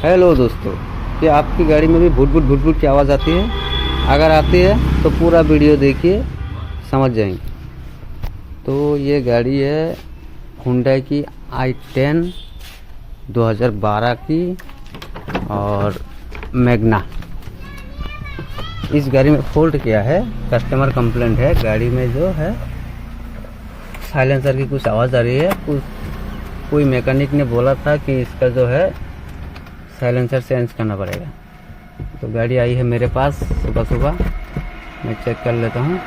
Hello दोस्तों, क्या आपकी गाड़ी में भी भुट भुट की आवाज़ आती है? अगर आती है तो पूरा वीडियो देखिए, समझ जाएंगे। तो ये गाड़ी है हुंडई की i10 2012 की और मैग्ना। इस गाड़ी में फॉल्ट क्या है, कस्टमर कंप्लेंट है गाड़ी में जो है साइलेंसर की कुछ आवाज़ आ रही है। कोई मैकेनिक ने बोला था कि इसका जो है साइलेंसर चेंज करना पड़ेगा। तो गाड़ी आई है मेरे पास सुबह सुबह, मैं चेक कर लेता हूँ।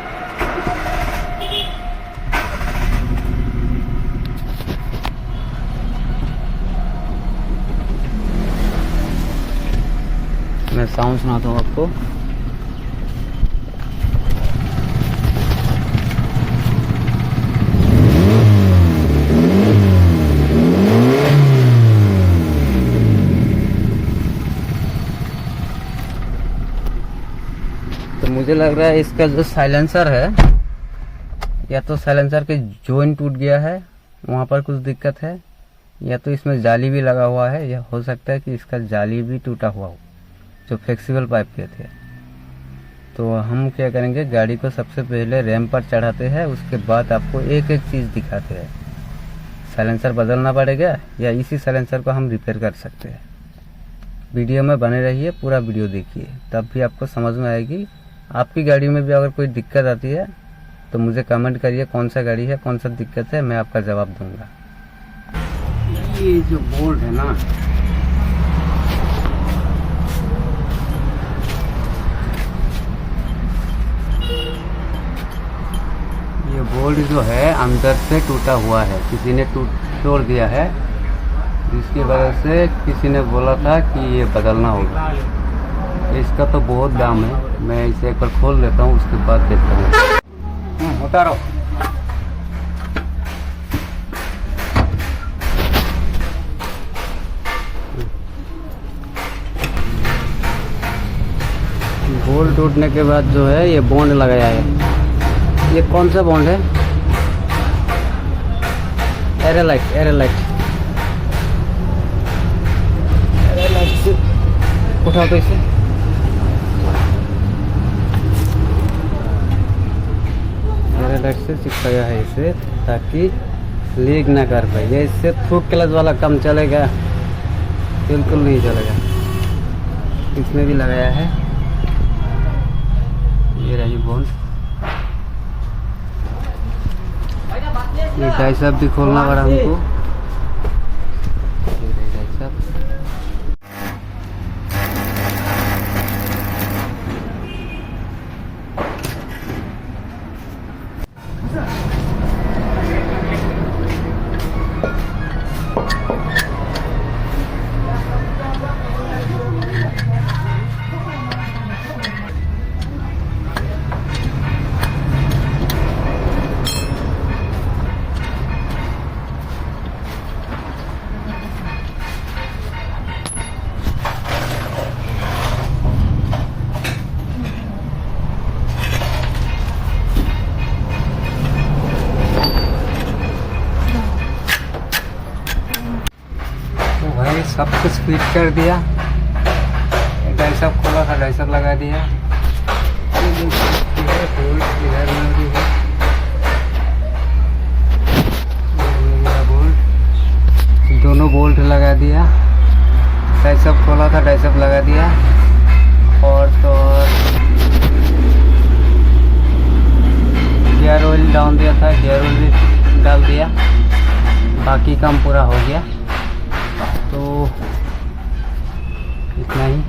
मैं साउंड सुनाता हूँ आपको। तो मुझे लग रहा है इसका जो साइलेंसर है, या तो साइलेंसर के जॉइंट टूट गया है, वहाँ पर कुछ दिक्कत है, या तो इसमें जाली भी लगा हुआ है। या हो सकता है कि इसका जाली भी टूटा हुआ हो, जो फ्लेक्सिबल पाइप के थे। तो हम क्या करेंगे, गाड़ी को सबसे पहले रैंप पर चढ़ाते हैं, उसके बाद आपको एक एक चीज़ दिखाते हैं। साइलेंसर बदलना पड़ेगा या इसी साइलेंसर को हम रिपेयर कर सकते हैं। वीडियो में बने रहिए, पूरा वीडियो देखिए, तब भी आपको समझ में आएगी। आपकी गाड़ी में भी अगर कोई दिक्कत आती है तो मुझे कमेंट करिए कौन सा गाड़ी है, कौन सा दिक्कत है, मैं आपका जवाब दूंगा। ये जो बोल्ट है ना, ये बोल्ट जो है अंदर से टूटा हुआ है, किसी ने तोड़ दिया है, जिसकी वजह से किसी ने बोला था कि ये बदलना होगा। इसका तो बहुत दाम है, मैं इसे एक बार खोल लेता हूँ, उसके बाद देखता हूँ। उतारो। बोल्ट टूटने के बाद जो है ये बॉन्ड लगाया है। ये कौन सा बॉन्ड है? एरेलाइट से उठाओ तो इसे। एरेलाइट से चिपकाया है इसे, ताकि लीक ना कर पाए। ये इससे थ्रू क्लच वाला काम चलेगा? बिल्कुल नहीं चलेगा। इसमें भी लगाया है, ये रही बॉन्ड। ये डाई सब भी खोलना पड़ा हमको। ये रही डाई सब। भाई सब कुछ फिट कर दिया, डाई सब खोला था, डाई सब लगा दिया। दोनों बोल्ट लगा दिया, डाई सब खोला था, डाई सब लगा दिया। और तो गियर ऑयल डाउन दिया था, गियर ऑयल भी डाल दिया। बाकी काम पूरा हो गया। तो इतना ही।